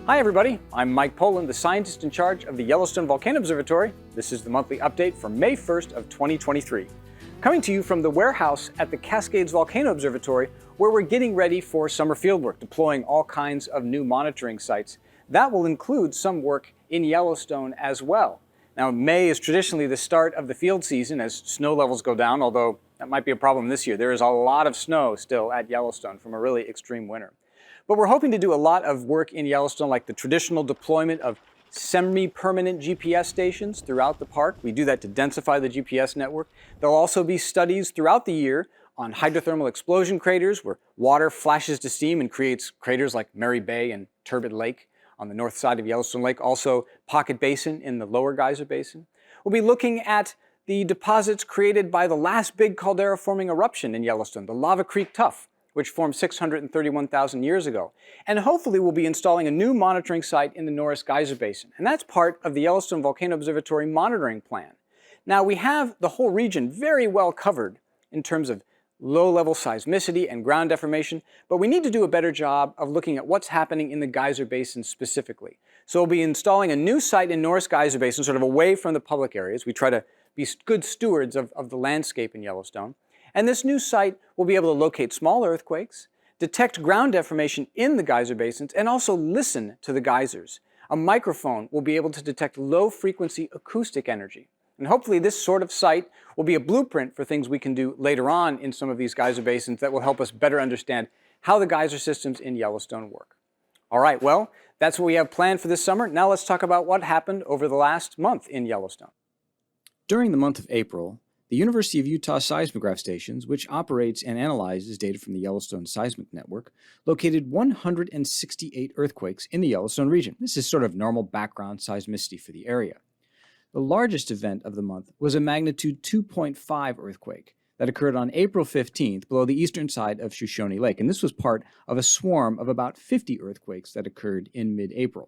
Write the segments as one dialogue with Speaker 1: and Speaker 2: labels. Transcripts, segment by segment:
Speaker 1: Hi everybody, I'm Mike Poland, the scientist in charge of the Yellowstone Volcano Observatory. This is the monthly update for May 1st of 2023. Coming to you from the warehouse at the Cascades Volcano Observatory, where we're getting ready for summer fieldwork, deploying all kinds of new monitoring sites. That will include some work in Yellowstone as well. Now, May is traditionally the start of the field season as snow levels go down, although that might be a problem this year. There is a lot of snow still at Yellowstone from a really extreme winter. But we're hoping to do a lot of work in Yellowstone, like the traditional deployment of semi-permanent GPS stations throughout the park. We do that to densify the GPS network. There'll also be studies throughout the year on hydrothermal explosion craters, where water flashes to steam and creates craters like Mary Bay and Turbot Lake on the north side of Yellowstone Lake, also Pocket Basin in the lower Geyser Basin. We'll be looking at the deposits created by the last big caldera-forming eruption in Yellowstone, the Lava Creek Tuff, which formed 631,000 years ago. And hopefully we'll be installing a new monitoring site in the Norris Geyser Basin. And that's part of the Yellowstone Volcano Observatory monitoring plan. Now, we have the whole region very well covered in terms of low-level seismicity and ground deformation, but we need to do a better job of looking at what's happening in the Geyser Basin specifically. So we'll be installing a new site in Norris Geyser Basin, sort of away from the public areas. We try to be good stewards of the landscape in Yellowstone. And this new site will be able to locate small earthquakes, detect ground deformation in the geyser basins, and also listen to the geysers. A microphone will be able to detect low-frequency acoustic energy. And hopefully this sort of site will be a blueprint for things we can do later on in some of these geyser basins that will help us better understand how the geyser systems in Yellowstone work. All right, well, that's what we have planned for this summer. Now let's talk about what happened over the last month in Yellowstone. During the month of April, the University of Utah seismograph stations, which operates and analyzes data from the Yellowstone Seismic Network, located 168 earthquakes in the Yellowstone region. This is sort of normal background seismicity for the area. The largest event of the month was a magnitude 2.5 earthquake that occurred on April 15th below the eastern side of Shoshone Lake, and this was part of a swarm of about 50 earthquakes that occurred in mid-April.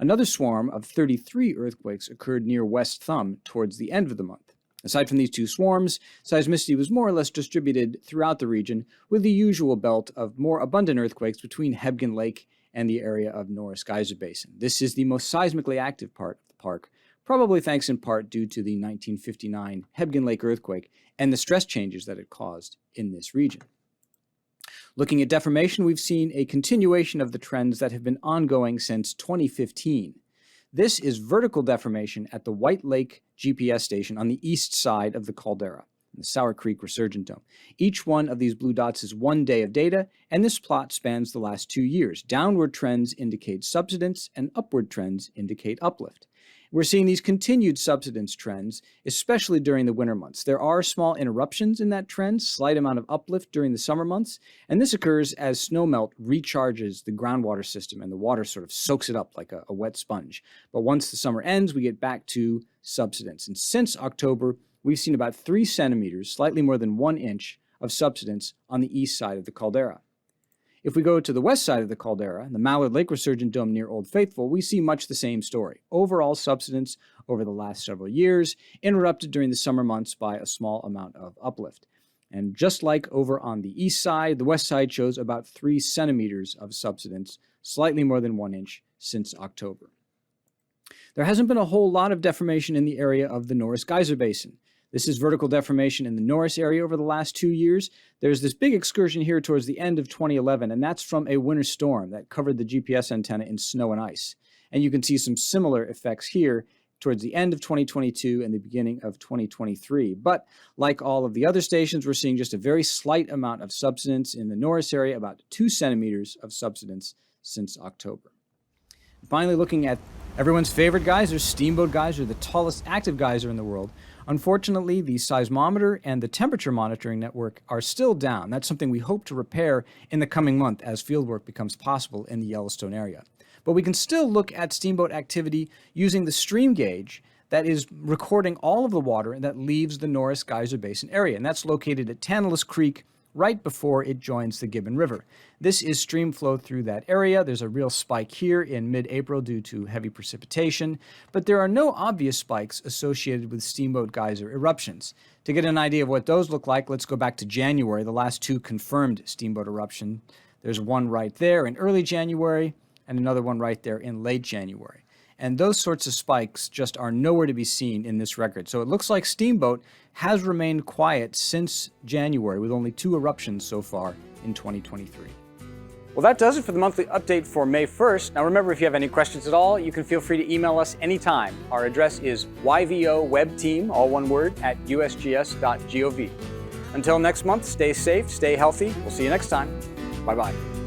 Speaker 1: Another swarm of 33 earthquakes occurred near West Thumb towards the end of the month. Aside from these two swarms, seismicity was more or less distributed throughout the region, with the usual belt of more abundant earthquakes between Hebgen Lake and the area of Norris Geyser Basin. This is the most seismically active part of the park, probably thanks in part due to the 1959 Hebgen Lake earthquake and the stress changes that it caused in this region. Looking at deformation, we've seen a continuation of the trends that have been ongoing since 2015. This is vertical deformation at the White Lake GPS station on the east side of the caldera, the Sour Creek Resurgent Dome. Each one of these blue dots is 1 day of data, and this plot spans the last 2 years. Downward trends indicate subsidence, and upward trends indicate uplift. We're seeing these continued subsidence trends, especially during the winter months. There are small interruptions in that trend, slight amount of uplift during the summer months, and this occurs as snowmelt recharges the groundwater system and the water sort of soaks it up like a wet sponge. But once the summer ends, we get back to subsidence. And since October, we've seen about 3 centimeters, slightly more than 1 inch, of subsidence on the east side of the caldera. If we go to the west side of the caldera, the Mallard Lake Resurgent Dome near Old Faithful, we see much the same story. Overall subsidence over the last several years, interrupted during the summer months by a small amount of uplift. And just like over on the east side, the west side shows about 3 centimeters of subsidence, slightly more than 1 inch since October. There hasn't been a whole lot of deformation in the area of the Norris Geyser Basin. This is vertical deformation in the Norris area over the last 2 years. There's this big excursion here towards the end of 2011, and that's from a winter storm that covered the GPS antenna in snow and ice. And you can see some similar effects here towards the end of 2022 and the beginning of 2023. But like all of the other stations, we're seeing just a very slight amount of subsidence in the Norris area, about 2 centimeters of subsidence since October. Finally, looking at everyone's favorite geyser, Steamboat Geyser, the tallest active geyser in the world. Unfortunately, the seismometer and the temperature monitoring network are still down. That's something we hope to repair in the coming month as fieldwork becomes possible in the Yellowstone area. But we can still look at steamboat activity using the stream gauge that is recording all of the water that leaves the Norris Geyser Basin area, and that's located at Tantalus Creek right before it joins the Gibbon River. This is stream flow through that area. There's a real spike here in mid-April due to heavy precipitation, but there are no obvious spikes associated with Steamboat Geyser eruptions. To get an idea of what those look like, let's go back to January, the last 2 confirmed Steamboat eruption. There's one right there in early January, and another one right there in late January. And those sorts of spikes just are nowhere to be seen in this record. So it looks like Steamboat has remained quiet since January, with only 2 eruptions so far in 2023. Well, that does it for the monthly update for May 1st. Now remember, if you have any questions at all, you can feel free to email us anytime. Our address is yvowebteam, all one word, @usgs.gov. Until next month, stay safe, stay healthy. We'll see you next time. Bye-bye.